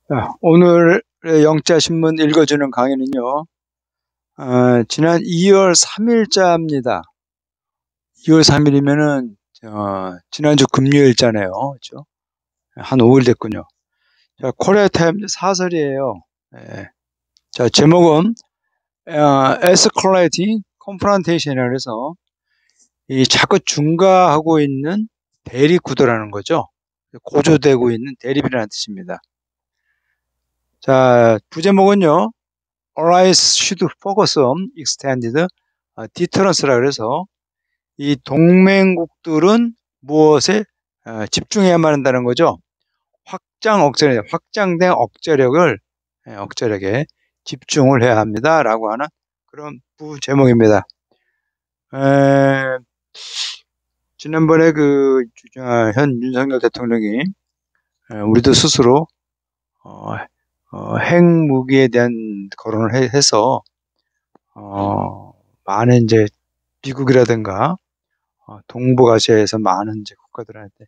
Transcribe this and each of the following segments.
자, 오늘의 영자신문 읽어주는 강의는요, 지난 2월 3일자입니다. 2월 3일이면은, 지난주 금요일자네요. 그죠? 한 5일 됐군요. 자, 코리아 타임즈 사설이에요. 예. 자, 제목은, Escalating Confrontation이라고 해서, 이 자꾸 증가하고 있는 대립 구도라는 거죠. 고조되고 있는 대립이라는 뜻입니다. 자, 부제목은요, Allies should focus on extended deterrence라 그래서 이 동맹국들은 무엇에 집중해야만 한다는 거죠. 확장된 억제력에 집중을 해야 합니다라고 하는 그런 부제목입니다. 지난번에 현 윤석열 대통령이 우리도 스스로 핵무기에 대한 거론을 해서 많은 이제 미국이라든가 동북아시아에서 많은 이제 국가들한테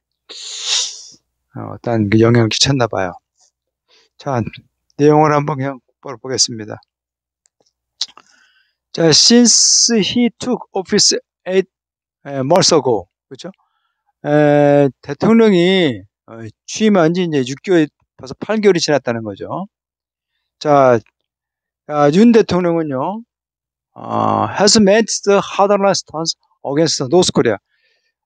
어떤 그 영향을 끼쳤나 봐요. 자, 내용을 한번 그냥 바로 보겠습니다. 자, since he took office 8 months ago, 그렇죠? 대통령이 취임한 지 이제 6개월, 벌써 8개월이 지났다는 거죠. 자, 윤 대통령은요, has made the hard stance against North Korea.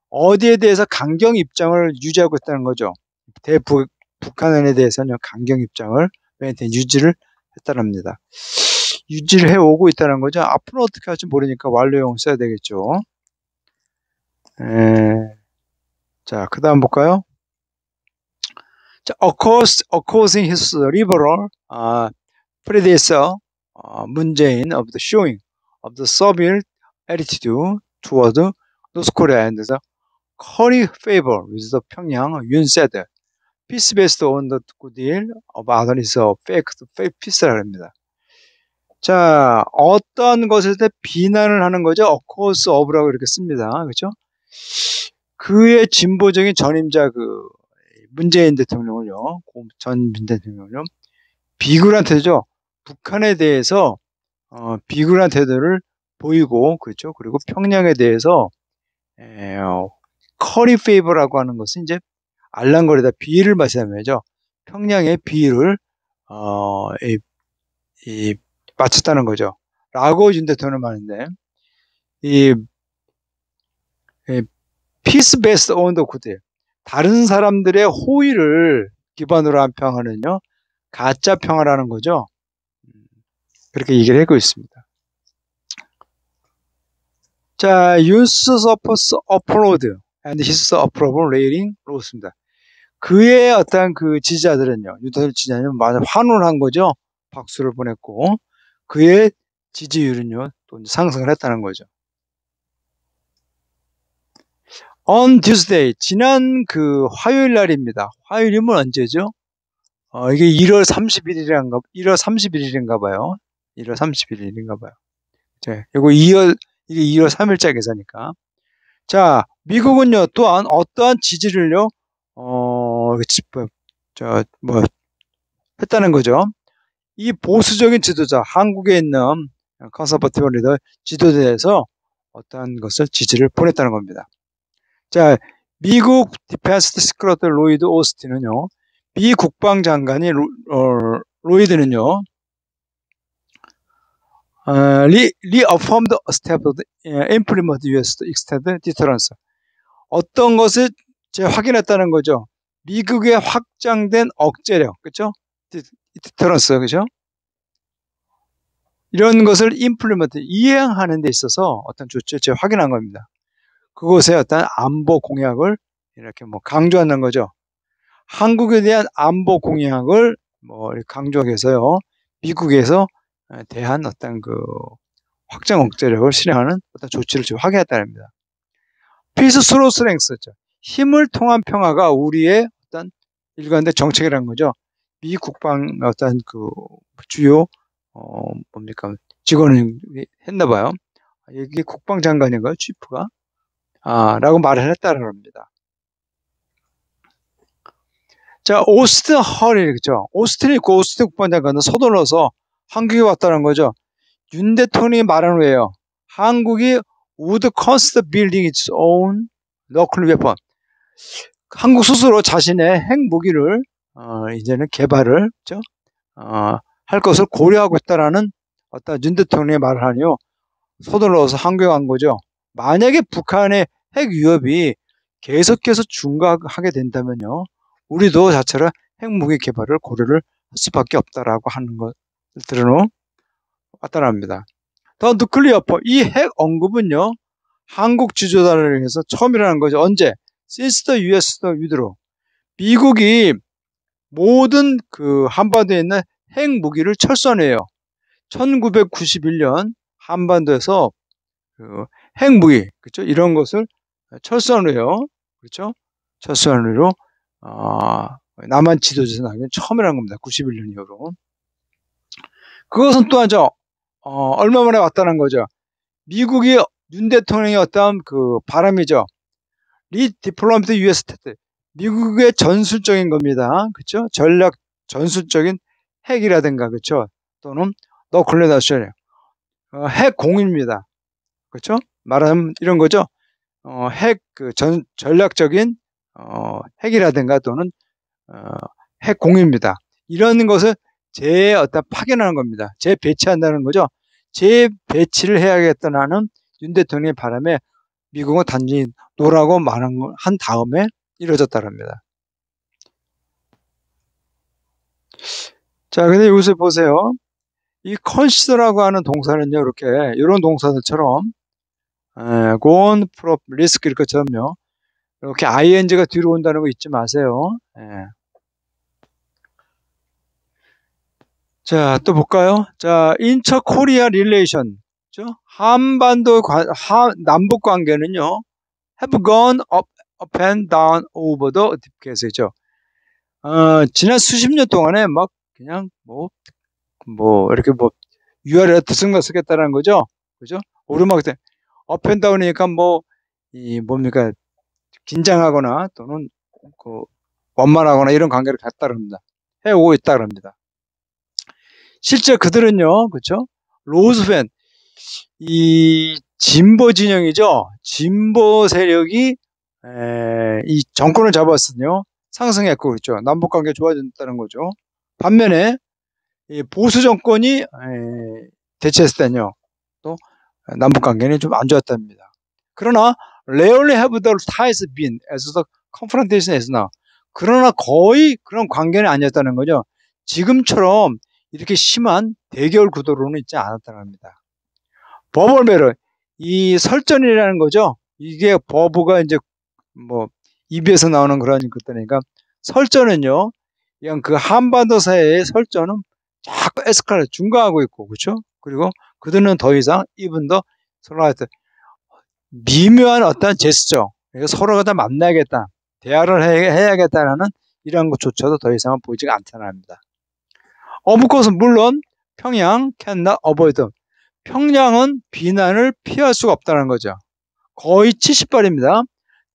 어디에 대해서 강경 입장을 유지하고 있다는 거죠. 북한에 대해서는 강경 입장을 유지를 했다랍니다. 유지를 해오고 있다는 거죠. 앞으로 어떻게 할지 모르니까 완료형 써야 되겠죠. 자, 그 다음 볼까요? 자, opposing his liberal predecessor Moon Jae-in of the showing of the Soviet attitude toward North Korea and the curry favor with the Pyongyang, Yoon said, peace based on the good deal of others is a fake peace라고 합니다. 자, 어떤 것에 대해 비난을 하는 거죠? Occurs of라고 이렇게 씁니다. 그렇죠? 그의 진보적인 전임자 문재인 대통령을요, 전 대통령을요, 비굴한 태도죠. 북한에 대해서 비굴한 태도를 보이고, 그렇죠? 그리고 평양에 대해서 커리 페이버라고 하는 것은 이제 알랑거리다 비를 마시다면죠. 평양의 비를 맞췄다는 거죠. 라고 윤 대통령은 말하는데 이 피스 베스트 온 더 구드 다른 사람들의 호의를 기반으로 한 평화는요 가짜 평화라는 거죠. 그렇게 얘기를 하고 있습니다. 자, Yoon's supporters applaud and his approval rating roseb니다. 그의 어떤 그 지지자들은요, 윤석열 지지자는 마냥 환호를 한 거죠. 박수를 보냈고 그의 지지율은요 또 상승을 했다는 거죠. On Tuesday, 지난 그 화요일 날입니다. 화요일이면 언제죠? 이게 1월 31일인가 봐요. 1월 31일인가 봐요. 자, 이게 2월 3일자 계산이니까. 자, 미국은요, 또한 어떠한 지지를요, 했다는 거죠. 이 보수적인 지도자, 한국에 있는 컨서버티브 리더 지도자에서 어떠한 것을 지지를 보냈다는 겁니다. 자, 미국 디펜스 시크레터리 로이드 오스틴은요, 미 국방장관이 로이드는요, reaffirmed a step to implement U.S. extended deterrence. 어떤 것을 확인했다는 거죠. 미국의 확장된 억제력, 그렇죠? 디터런스, 그렇죠? 이런 것을 이행하는 데 있어서 어떤 조치를 확인한 겁니다. 그것의 어떤 안보 공약을 이렇게 강조하는 거죠. 한국에 대한 안보 공약을 강조하기 위해서요. 미국에서 대한 어떤 확장 억제력을 실행하는 어떤 조치를 지금 확인했다는 겁니다. Peace through strength죠. 힘을 통한 평화가 우리의 어떤 일관된 정책이라는 거죠. 미 국방 어떤 주요 직원이 했나 봐요. 이게 국방장관인가요? 치프가? 라고 말을 했다는 겁니다. 자, 오스틴 헐이겠죠. 오스틴이 있고 오스틴 국방장관은 서둘러서 한국에 왔다는 거죠. 윤 대통령이 말한 후에요. 한국이 would consider building its own nuclear weapon. 한국 스스로 자신의 핵무기를 이제는 개발을 그렇죠? 할 것을 고려하고 있다라는 어떤 윤 대통령의 말을 하니요. 서둘러서 한국에 간 거죠. 만약에 북한의 핵 위협이 계속해서 증가하게 된다면요. 우리도 자체로 핵무기 개발을 고려를 할 수밖에 없다라고 하는 것들은 왔다랍니다. 더 누클리어포 이 핵 언급은요. 한국 지도자를 위해서 처음이라는 거죠. 언제? Since the US withdrew. 미국이 모든 그 한반도에 있는 핵 무기를 철수해요. 1991년 한반도에서 그 핵무기, 그렇죠? 이런 것을 철수해요. 그렇죠? 철수하는 남한 지도자에서 나온 게 처음이라는 겁니다. 91년 이후로. 그것은 또한죠. 얼마 만에 왔다는 거죠. 미국이 윤 대통령의 어떤 그 바람이죠. 리디플로마트 US 테트. 미국의 전술적인 겁니다. 그렇죠? 전략 전술적인 핵이라든가 그렇죠? 또는 너클레다션 핵 공입니다. 그렇죠? 말하면 이런 거죠. 핵 그 전략적인 핵이라든가 또는 핵 공입니다. 이런 것을 어떤 파견하는 겁니다. 재배치한다는 거죠. 재배치를 해야겠다는 윤 대통령의 바람에 미국은 단지 노라고 말한 한 다음에 이루어졌다랍니다. 자, 근데 여기서 보세요. 이 consider라고 하는 동사는요, 이렇게 이런 동사들처럼 go on, prop, risk 이럴 것처럼요. 이렇게 ing가 뒤로 온다는 거 잊지 마세요. 예. 자, 또 볼까요? 자, 인처 코리아 릴레이션. 한반도 남북 관계는요. have gone up and down over the decades죠. 지난 수십 년 동안에 막 그냥 이렇게 위아래로 들썩날썩했다는 거죠. 그죠? 오르막 때 up and down이니까 뭡니까? 긴장하거나 또는 원만하거나 이런 관계를 갖다 합니다. 해오고 있다 그럽니다. 실제 그들은요, 그렇죠? 로즈벤 이 진보 진영이죠. 진보 세력이 이 정권을 잡았으며 상승했고 그렇죠. 남북 관계 좋아졌다는 거죠. 반면에 이 보수 정권이 대체했을 때는요. 또 남북 관계는 좀 안 좋았답니다. 그러나 rarely have the ties been as the confrontation is now. 그러나 거의 그런 관계는 아니었다는 거죠. 지금처럼 이렇게 심한 대결 구도로는 있지 않았다는 겁니다. 버벌베르 이 설전이라는 거죠. 이게 버브가 이제 입에서 나오는 그런 것들이니까 설전은요. 그냥 그 한반도 사이의 설전은 자꾸 에스컬레이트 증가하고 있고 그렇죠. 그리고 그들은 더 이상 even 더 서로 하여튼 미묘한 어떤 제스처 서로가 다 만나야겠다 대화를 해야겠다라는 이런 것조차도 더 이상은 보이지가 않다는 겁니다. 어브코스 물론 평양 cannot avoid 평양은 비난을 피할 수가 없다는 거죠. 거의 70발입니다.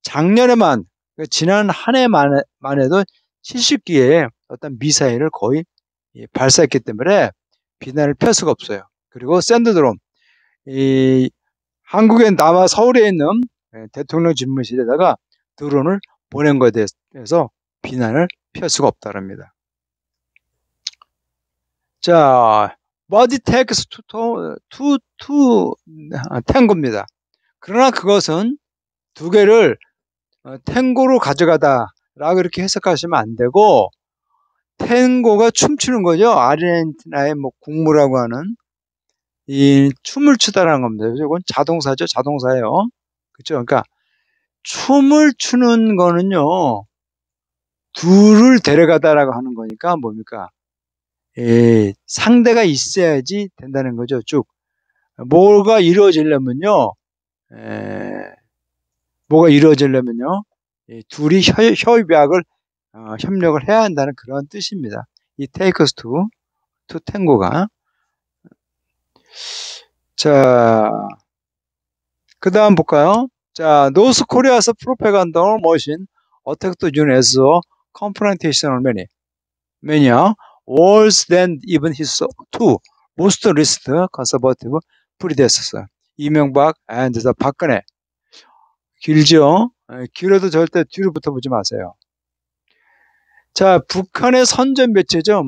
작년에만 지난 한 해만 해도 70기의 어떤 미사일을 거의 발사했기 때문에 비난을 피할 수가 없어요. 그리고 샌드드롬 이 한국에 남아 서울에 있는 대통령 집무실에다가 드론을 보낸 것에 대해서 비난을 피할 수가 없다랍니다. 자, what it takes to 탱고입니다. 그러나 그것은 두 개를 탱고로 가져가다라고 이렇게 해석하시면 안 되고 탱고가 춤추는 거죠. 아르헨티나의 국무라고 하는 이 춤을 추다라는 겁니다. 이건 자동사죠. 자동사예요. 그렇죠? 그러니까 춤을 추는 거는요. 둘을 데려가다라고 하는 거니까 뭡니까? 상대가 있어야지 된다는 거죠. 쭉 뭐가 이루어지려면요. 둘이 협력을 해야 한다는 그런 뜻입니다. 이 takes to tango가. 자, 그 다음 볼까요? 자, 노스 코리아스 프로파간다 머신 어택트 윤 as confrontational mania worse than even his two most recent conservative predecessor 이명박 and the 박근혜. 길죠? 길어도 절대 뒤로 붙어보지 마세요. 자, 북한의 선전 매체죠.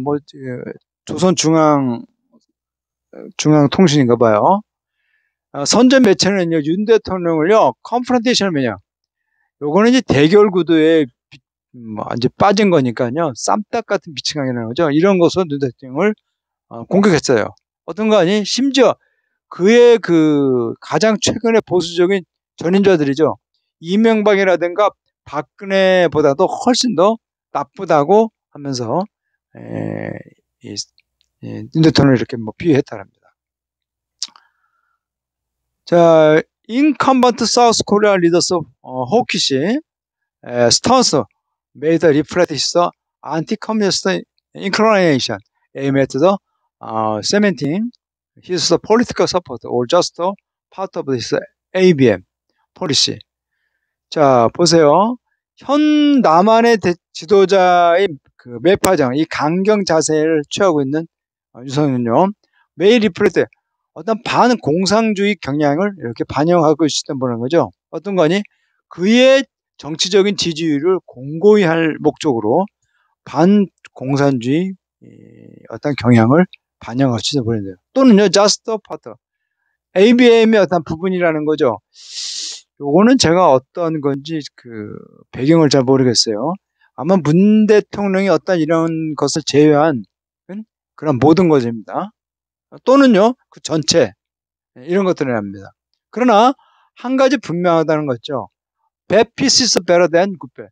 조선중앙통신인가 봐요. 선전 매체는요, 윤 대통령을요, 컨프런테이션 매냐. 요거는 이제 대결 구도에 이제 빠진 거니까요, 쌈딱 같은 비칭하게라는 거죠. 이런 것으로 윤 대통령을 공격했어요. 어떤 거 아니? 심지어 그의 그 가장 최근의 보수적인 전인자들이죠. 이명박이라든가 박근혜보다도 훨씬 더 나쁘다고 하면서 윤 대통령을 이렇게 비유했다랍니다. 자, incumbent South Korea leaders hawkish stance made reflect his anti-communist inclination aimed at the cementing his political support or just part of his ABM policy. 자, 보세요. 현 남한의 지도자의 그 매파장, 이 강경 자세를 취하고 있는 윤석열은요, 매일 리플레트 어떤 반공상주의 경향을 이렇게 반영하고 있었던 보는 거죠. 어떤 거니? 그의 정치적인 지지율을 공고히 할 목적으로 반공산주의 어떤 경향을 반영할 수 있는 보는데요. 또는요, just part, ABM의 어떤 부분이라는 거죠. 요거는 제가 어떤 건지 그 배경을 잘 모르겠어요. 아마 문 대통령이 어떤 이런 것을 제외한 그런 모든 것입니다. 또는요, 그 전체 이런 것들을 합니다. 그러나 한 가지 분명하다는 거죠. Bad peace is better than good peace.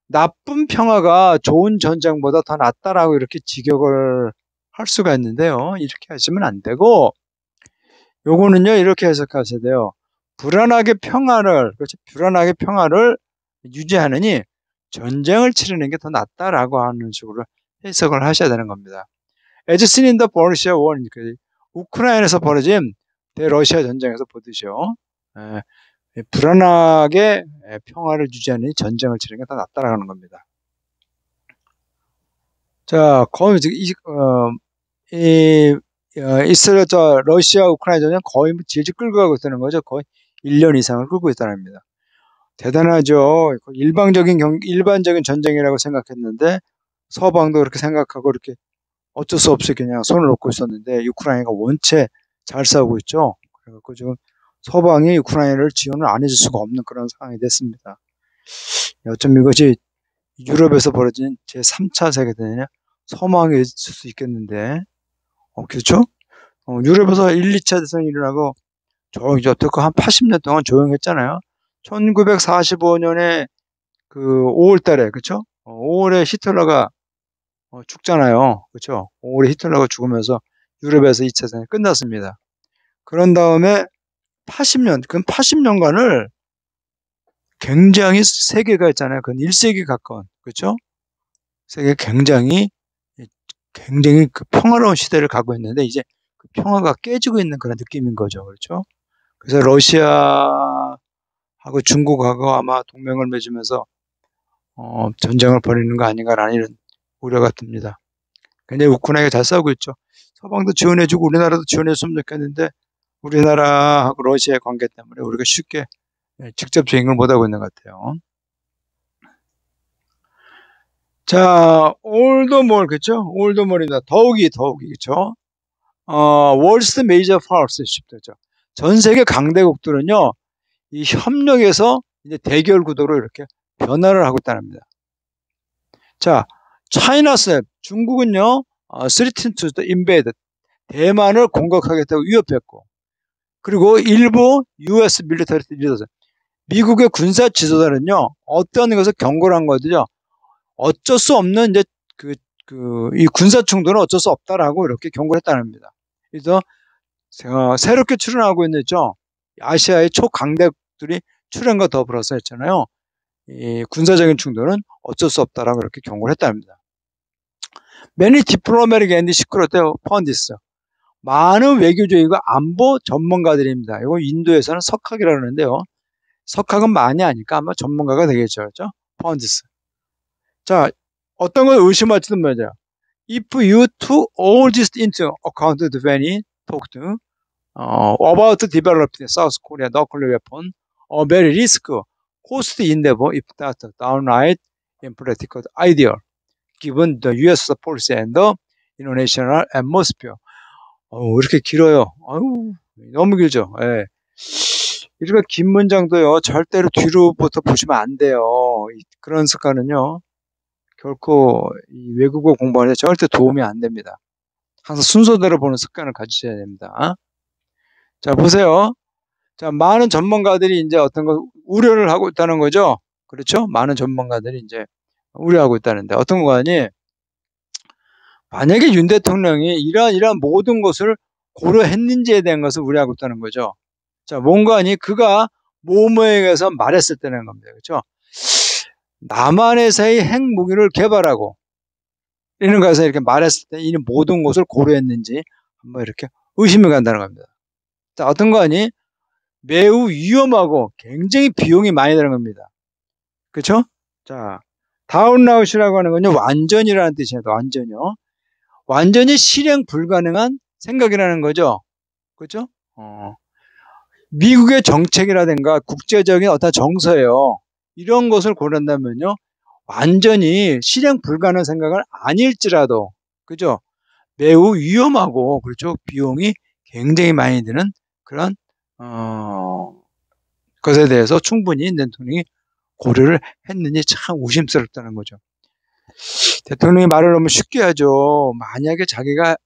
나쁜 평화가 좋은 전쟁보다 더 낫다라고 이렇게 직역을 할 수가 있는데요. 이렇게 하시면 안 되고, 요거는요, 이렇게 해석하셔야 돼요. 불안하게 평화를 유지하느니 전쟁을 치르는 게 더 낫다라고 하는 식으로 해석을 하셔야 되는 겁니다. As seen in the Russia war, 우크라이나에서 벌어진 대러시아 전쟁에서 보듯이요. 불안하게 평화를 유지하느니 전쟁을 치르는 게 더 낫다라는 겁니다. 자, 이스라엘, 러시아, 우크라이나 전쟁 거의 질질 끌고 가고 있다는 거죠. 거의 1년 이상을 끌고 있다는 겁니다. 대단하죠. 일반적인 전쟁이라고 생각했는데 서방도 그렇게 생각하고 이렇게 어쩔 수 없이 그냥 손을 놓고 있었는데 우크라이나가 원체 잘 싸우고 있죠. 그래갖고 지금 서방이 우크라이나를 지원을 안 해줄 수가 없는 그런 상황이 됐습니다. 어쩜 이것이 유럽에서 벌어진 제3차 세계대전의 소망이 있을 수 있겠는데, 그렇죠? 유럽에서 1, 2차 대전이 일어나고 여태껏 한 80년 동안 조용했잖아요. 1945년에 그 5월 달에, 그쵸? 5월에 히틀러가 죽잖아요. 그쵸? 5월에 히틀러가 죽으면서 유럽에서 2차 대전이 끝났습니다. 그런 다음에 80년간을 굉장히 세계가 있잖아요. 그건 1세기 가까운, 그쵸? 세계 굉장히 그 평화로운 시대를 가고 있는데 이제 그 평화가 깨지고 있는 그런 느낌인 거죠. 그렇죠? 그래서 러시아하고 중국하고 아마 동맹을 맺으면서 전쟁을 벌이는 거 아닌가라는 이런 우려가 듭니다. 굉장히 우크라이나가 잘 싸우고 있죠. 서방도 지원해주고 우리나라도 지원했으면 좋겠는데 우리나라하고 러시아의 관계 때문에 우리가 쉽게 직접적인 걸 못하고 있는 것 같아요. 자, 올더몰, 그쵸? 올더몰입니다. 더욱이, 그쵸? 월스트 메이저 파워스 쉽죠. 전 세계 강대국들은요, 이 협력에서 이제 대결 구도로 이렇게 변화를 하고 있답니다. 자, 차이나스, 중국은요, threatened to invade, 대만을 공격하겠다고 위협했고, 그리고 일부 US 밀리터리 리더들, 미국의 군사 지도자는요, 어떤 것을 경고를 한 거죠. 어쩔 수 없는 이제 이 군사 충돌은 어쩔 수 없다라고 이렇게 경고를 했다는 겁니다. 그래서 새롭게 출연하고 있는 아시아의 초강대국들이 출연과 더불어서 했잖아요. 이 군사적인 충돌은 어쩔 수 없다라고 이렇게 경고를 했다는 겁니다. Many diplomatic and secret pundits, 많은 외교적이고 안보 전문가들입니다. 이거 인도에서는 석학이라고 하는데요. 석학은 많이 아니까 아마 전문가가 되겠죠. 그렇죠? pundits. 자, 어떤 걸 의심할지도 모르죠. If you took all this into account when he talked about developing South Korea nuclear weapon, a very risk, costly endeavor if not downright impractical idea, given the U.S. policy and the international atmosphere. 이렇게 길어요. 아유, 너무 길죠. 예. 이렇게 긴 문장도요, 절대로 뒤로부터 보시면 안 돼요. 그런 습관은요, 결코 이 외국어 공부하는데 절대 도움이 안 됩니다. 항상 순서대로 보는 습관을 가지셔야 됩니다. 자, 보세요. 자, 많은 전문가들이 이제 어떤 거 우려를 하고 있다는 거죠. 그렇죠? 많은 전문가들이 이제 우려하고 있다는데 어떤 거 아니? 만약에 윤 대통령이 이러한 모든 것을 고려했는지에 대한 것을 우려하고 있다는 거죠. 자, 뭔가 아니 그가 모모에게서 말했을 때는 겁니다. 그렇죠? 남한에서의 핵무기를 개발하고 이런 것에서 이렇게 말했을 때 이 모든 것을 고려했는지 한번 이렇게 의심이 간다는 겁니다. 자, 어떤 거 아니? 매우 위험하고 굉장히 비용이 많이 드는 겁니다. 그렇죠? 자, 다운라웃이라고 하는 건요, 완전이라는 뜻이에요. 완전요. 완전히 실행 불가능한 생각이라는 거죠. 그렇죠? 미국의 정책이라든가 국제적인 어떤 정서예요. 이런 것을 고른다면요, 완전히 실행 불가능한 생각은 아닐지라도, 그죠? 매우 위험하고, 그렇죠? 비용이 굉장히 많이 드는 그런, 것에 대해서 충분히 대통령이 고려를 했는지 참 의심스럽다는 거죠. 대통령이 말을 너무 쉽게 하죠. 만약에 자기가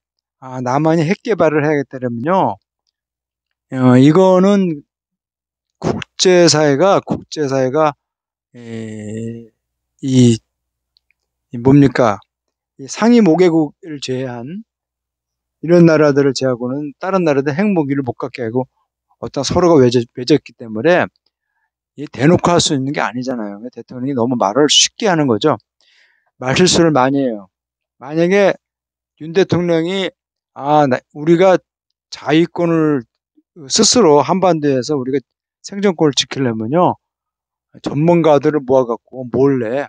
남한이 핵 개발을 해야겠다면요, 이거는 국제사회가 이 뭡니까? 이 상위 5개국을 제외한 이런 나라들을 제하고는 다른 나라들 핵무기를 못 갖게 하고 어떤 서로가 맺었기 때문에 대놓고 할 수 있는 게 아니잖아요. 대통령이 너무 말을 쉽게 하는 거죠. 말실수를 많이 해요. 만약에 윤 대통령이 우리가 자위권을 스스로 한반도에서 우리가 생존권을 지키려면요, 전문가들을 모아갖고 몰래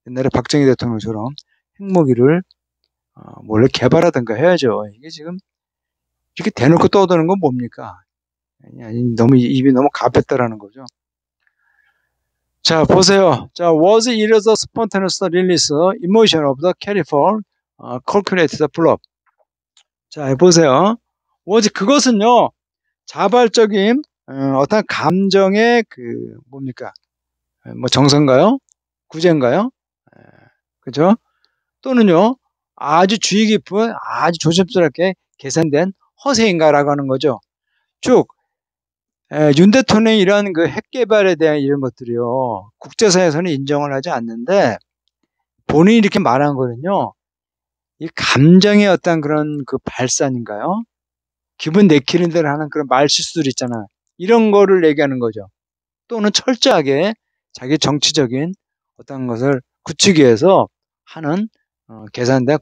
옛날에 박정희 대통령처럼 핵무기를 몰래 개발하든가 해야죠. 이게 지금 이렇게 대놓고 떠드는 건 뭡니까? 아니, 너무 입이 너무 가볍다라는 거죠. 자, 보세요. 자, was it a spontaneous release emotion of the careful calculated bluff? 자, 보세요. was 그것은요, 자발적인 어떤 감정의 뭡니까? 뭐 정서인가요? 구제인가요? 그죠? 또는요, 아주 주의 깊은, 아주 조심스럽게 계산된 허세인가라고 하는 거죠. 쭉, 윤 대통령이 이런 그 핵 개발에 대한 이런 것들이요, 국제사회에서는 인정을 하지 않는데, 본인이 이렇게 말한 거는요, 이 감정의 어떤 그런 그 발산인가요? 기분 내키는 대로 하는 그런 말실수들 있잖아요. 이런 거를 얘기하는 거죠. 또는 철저하게 자기 정치적인 어떤 것을 굳히기 위해서 하는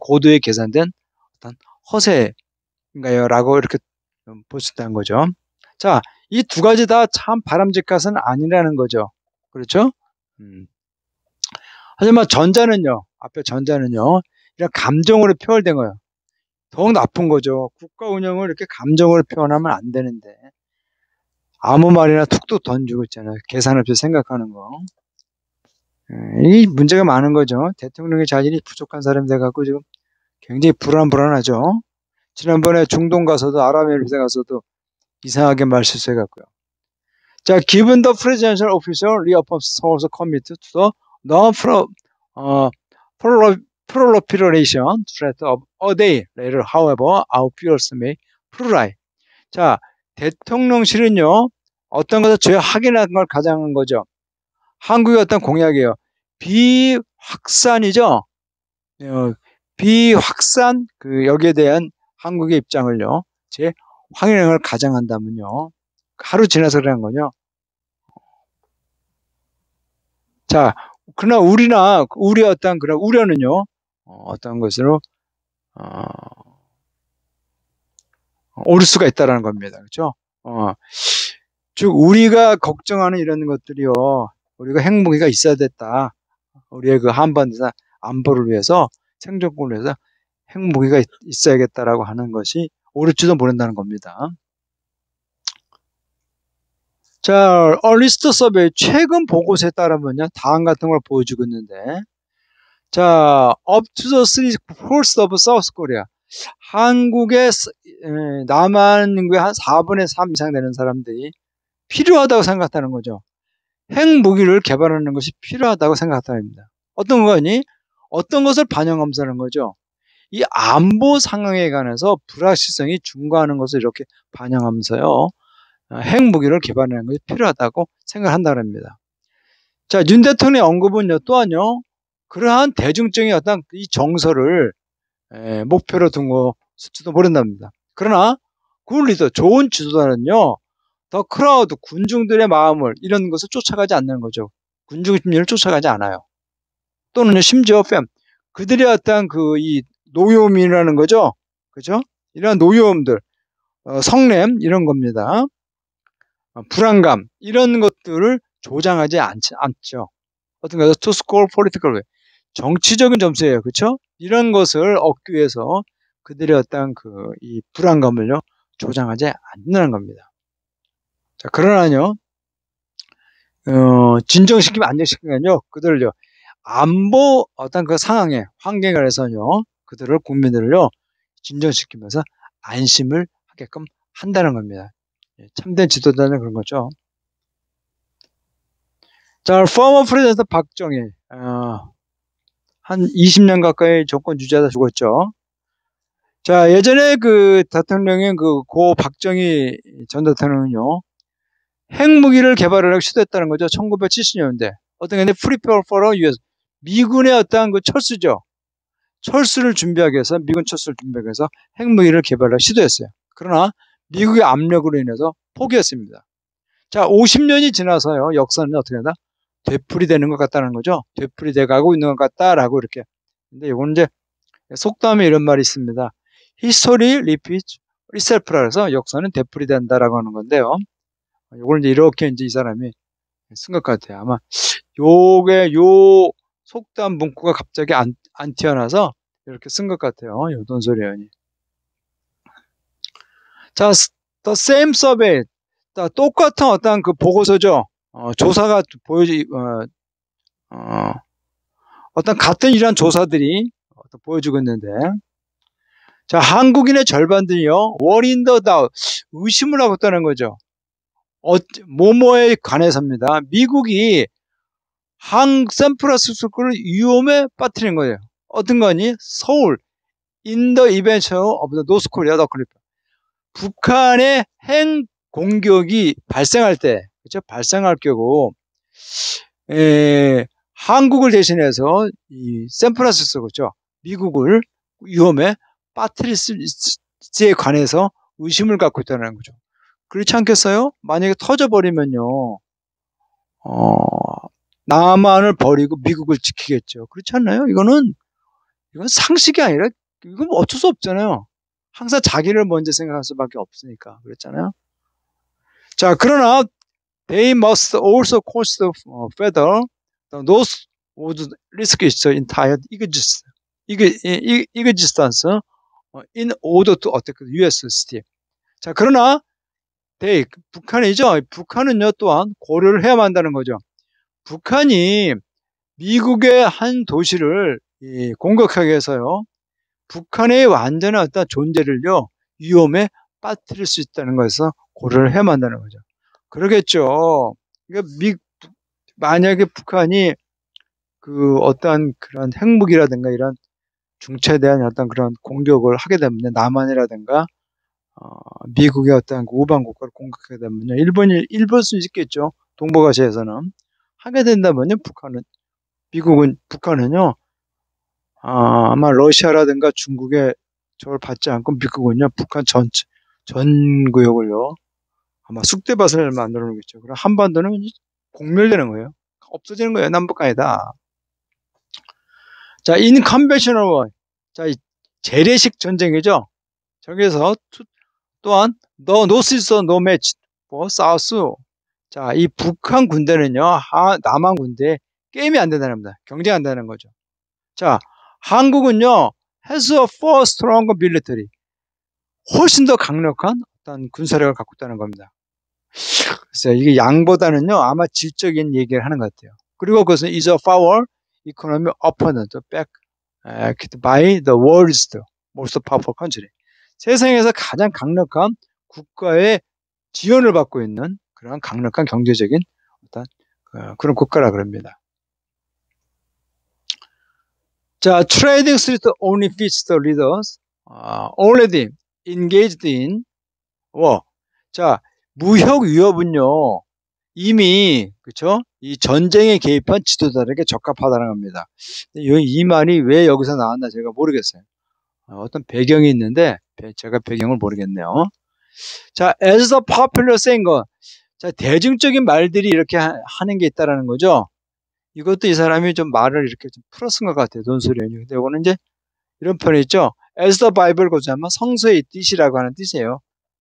고도의 계산된 어떤 허세인가요? 라고 이렇게 볼 수 있다는 거죠. 자, 이 두 가지 다 참 바람직한 아니라는 거죠. 그렇죠? 하지만 앞에 전자는요, 이런 감정으로 표현된 거예요. 더욱 나쁜 거죠. 국가 운영을 이렇게 감정으로 표현하면 안 되는데, 아무 말이나 툭툭 던지고 있잖아요. 계산 없이 생각하는 거. 이 문제가 많은 거죠. 대통령의 자질이 부족한 사람이 돼갖고 지금 굉장히 불안하죠. 지난번에 중동 가서도 아랍에미리트 가서도 이상하게 말 실수해갖고요. 자, given the presidential official reaffirms Seoul's commitment to the non-proliferation threat of a day later, however, our fears may proliferate. 자, 대통령실은요, 어떤 것을 재확인한 걸 가장한 거죠. 한국의 어떤 공약이에요. 비확산이죠. 비확산 여기에 대한 한국의 입장을요, 재확인한 걸 가장한다면요, 하루 지나서 그러는 거죠. 자, 그러나 우리의 어떤 그런 우려는요, 어떤 것으로 오를 수가 있다라는 겁니다. 그렇죠? 즉 우리가 걱정하는 이런 것들이요, 우리가 핵무기가 있어야 됐다. 우리의 그 한반도에서 안보를 위해서, 생존권을 위해서 핵무기가 있어야겠다라고 하는 것이 옳을지도 모른다는 겁니다. 자, 얼리스트 서베이 최근 보고서에 따르면요, 다음 같은 걸 보여주고 있는데, 자, up to the 3/4 of South Korea. 한국의 남한 인구의 한 4분의 3 이상 되는 사람들이 필요하다고 생각하는 거죠. 핵무기를 개발하는 것이 필요하다고 생각한답니다. 어떤 거니? 어떤 것을 반영하면서는 거죠. 이 안보 상황에 관해서 불확실성이 증가하는 것을 이렇게 반영하면서요. 핵무기를 개발하는 것이 필요하다고 생각한다는 겁니다. 자, 윤 대통령의 언급은요, 또한요, 그러한 대중적인 어떤 이 정서를 목표로 둔 것일지도 모른답니다. 그러나 굿 리더, 좋은 지도자는요, 더 크라우드, 군중들의 마음을 이런 것을 쫓아가지 않는 거죠. 군중 심리를 쫓아가지 않아요. 또는 심지어 그들의 어떤 이 노여움이라는 거죠. 그죠? 이런 노여움들, 성냄 이런 겁니다. 불안감 이런 것들을 조장하지 않죠. 어떤 거죠? To score political way. 정치적인 점수예요. 그렇죠? 이런 것을 얻기 위해서 그들의 어떤 이 불안감을요 조장하지 않는 겁니다. 자, 그러나요, 진정시키면 안정시키면요, 그들을요, 안보 어떤 그 상황에, 환경에 관해서요, 그들을, 국민들을요, 진정시키면서 안심을 하게끔 한다는 겁니다. 참된 지도자는 그런 거죠. 자, former president 박정희, 한 20년 가까이 정권 유지하다 죽었죠. 자, 예전에 그 대통령인 고 박정희 전 대통령은요, 핵무기를 개발하려고 시도했다는 거죠. 1970년대. 어떤 게 Prepare for a US. 미군의 어떠한 그 철수죠. 철수를 준비하기 위해서, 미군 철수를 준비하기 위해서 핵무기를 개발하려고 시도했어요. 그러나 미국의 압력으로 인해서 포기했습니다. 자, 50년이 지나서요, 역사는 어떻게 된다? 되풀이되는 것 같다는 거죠. 되풀이돼 가고 있는 것 같다라고 이렇게. 근데 이건 이제 속담에 이런 말이 있습니다. History repeats itself라 해서 역사는 되풀이된다라고 하는 건데요. 이걸 이제 이렇게 이제 이 사람이 쓴 것 같아요. 아마 요 속담 문구가 갑자기 안 튀어나와서 이렇게 쓴 것 같아요. 요돈소리 의원이. 자, the same survey. 똑같은 어떤 그 보고서죠. 조사가 어떤 같은 이러한 조사들이 보여주고 있는데, 자, 한국인의 절반들이요, worry in the doubt, 의심을 하고 있다는 거죠. 뭐뭐에 관해서입니다. 미국이 샌프란시스코를 위험에 빠뜨린 거예요. 어떤 거니? 서울, in the event of the North Korea, 북한의 핵 공격이 발생할 때, 그렇죠? 발생할 경우, 한국을 대신해서 이 샌프란시스코, 그렇죠? 미국을 위험에 빠뜨릴지에 관해서 의심을 갖고 있다는 거죠. 그렇지 않겠어요? 만약에 터져버리면요, 남한을 버리고 미국을 지키겠죠. 그렇지 않나요? 이건 상식이 아니라, 이건 어쩔 수 없잖아요. 항상 자기를 먼저 생각할 수밖에 없으니까. 그렇잖아요. 자, 그러나, they must also consider whether the North would risk its entire existence in order to attack the US state. 자, 그러나, 북한이죠. 북한은요, 또한 고려를 해야만 한다는 거죠. 북한이 미국의 한 도시를 공격하기 위해서요, 북한의 완전한 어떤 존재를요, 위험에 빠뜨릴 수 있다는 것에서 고려를 해야만 한다는 거죠. 그러겠죠. 그러니까 만약에 북한이 어떠한 그런 핵무기라든가 이런 중체에 대한 어떤 그런 공격을 하게 되면, 남한이라든가 미국의 어떤 우방 국가를 공격하게 되면요, 일본일 수 있겠죠. 동북아시아에서는 하게 된다면요, 북한은요, 아마 러시아라든가 중국의 저걸 받지 않고 미국은요, 북한 전 구역을요, 아마 쑥대밭을 만들어 놓겠죠. 그럼 한반도는 공멸되는 거예요. 없어지는 거예요. 남북한이다. 자, in conventional war. 자, 재래식 전쟁이죠. 저기서 또한 the North is no match for South. 자, 이 북한 군대는요, 남한 군대 게임이 안 된다는 겁니다. 경쟁 안 된다는 거죠. 자, 한국은요, has a far stronger military. 훨씬 더 강력한 어떤 군사력을 갖고 있다는 겁니다. 그래서 이게 양보다는요, 아마 질적인 얘기를 하는 것 같아요. 그리고 그것은 is a power economic opponent backed by the world's most powerful country. 세상에서 가장 강력한 국가의 지원을 받고 있는 그런 강력한 경제적인 어떤 그런 국가라 그럽니다. 자, trading street only fits the leaders already engaged in war. 자, 무역 위협은요, 이미, 그쵸? 이 전쟁에 개입한 지도자에게 적합하다는 겁니다. 이 말이 왜 여기서 나왔나 제가 모르겠어요. 어떤 배경이 있는데, 제가 배경을 모르겠네요. 자, as the popular saying, 자, 대중적인 말들이 이렇게 하는 게 있다라는 거죠. 이것도 이 사람이 좀 말을 이렇게 좀 풀어쓴 것 같아요. 논소리언이. 근데 이거는 이제 이런 편이 있죠. as the Bible 고자면 성서의 뜻이라고 하는 뜻이에요.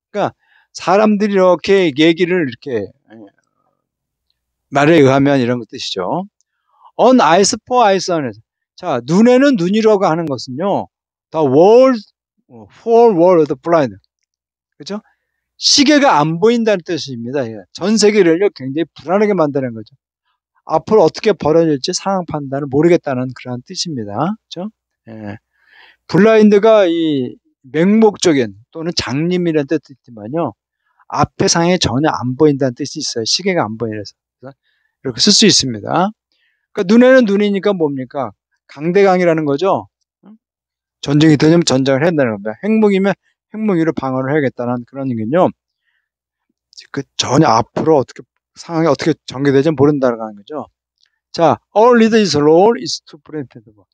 그러니까 사람들이 이렇게 얘기를 이렇게 말에 의하면 이런 뜻이죠. on eyes for eyes. 자, 눈에는 눈이라고 하는 것은요. the world for world of the blind. 그렇죠? 시계가 안 보인다는 뜻입니다. 전 세계를요 굉장히 불안하게 만드는 거죠. 앞으로 어떻게 벌어질지 상황 판단을 모르겠다는 그런 뜻입니다. 그렇죠? 예. 블라인드가 이 맹목적인 또는 장님이라는 뜻도 있지만요. 앞에 상황이 전혀 안 보인다는 뜻이 있어요. 시계가 안 보이래서. 이렇게 쓸 수 있습니다. 그러니까 눈에는 눈이니까 뭡니까? 강대강이라는 거죠. 전쟁이 되면 전쟁을 해야 된다는 겁니다. 핵무기면 핵무기로 방어를 해야겠다는 그런 얘기는요. 그 전혀 앞으로 어떻게 상황이 어떻게 전개되지 모른다는 거죠. 자, our leader's role is to prevent war.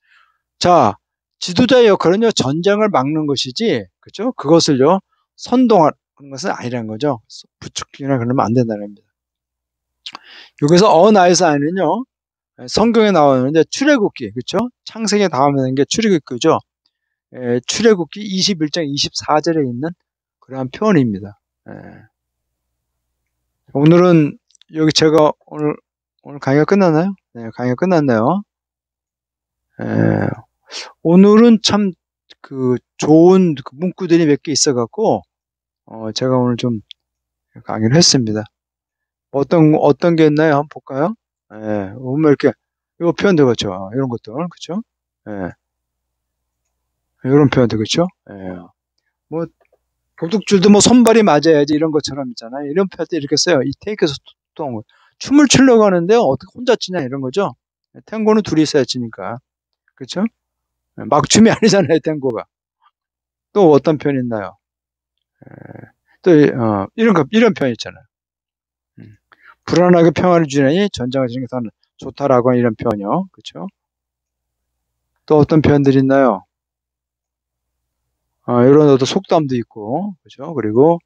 자, 지도자의 역할은요 전쟁을 막는 것이지, 그렇죠? 그것을요 선동하는 것은 아니라는 거죠. 부추기나 그러면 안 된다는 겁니다. 여기서 어나이스 안에는요 성경에 나오는 출애굽기, 그렇죠? 창세기에 나오는 게 출애굽기죠. 출애굽기 21장 24절에 있는 그러한 표현입니다. 오늘은 여기 제가 오늘 강의가 끝났나요? 네, 강의가 끝났네요. 오늘은 참 그 좋은 문구들이 몇 개 있어갖고 제가 오늘 좀 강의를 했습니다. 어떤 게 있나요? 한번 볼까요? 보면 이렇게 이거 표현들 그렇죠? 이런 것들 그렇죠? 이런 표현들 그렇죠? 뭐 도둑줄도 뭐 손발이 맞아야지 이런 것처럼 있잖아요. 이런 표현들 이렇게 써요. 이 테이크에서 춤을 추려고 하는데요. 어떻게 혼자 추냐 이런 거죠. 탱고는 둘이 있어야 추니까. 그렇죠? 막춤이 아니잖아요. 탱고가. 또 어떤 표현 있나요? 또 이런 표현 있잖아요. 불안하게 평화를 주려니 전쟁을 지는 게 더 좋다라고 하는 이런 표현이요. 그렇죠? 또 어떤 표현들이 있나요? 이런 어떤 속담도 있고, 그렇죠? 그리고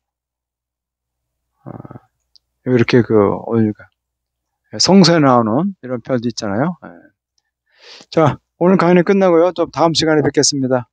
이렇게 어디가 성서에 나오는 이런 표현도 있잖아요. 자, 오늘 강의는 끝나고요. 또 다음 시간에 뵙겠습니다.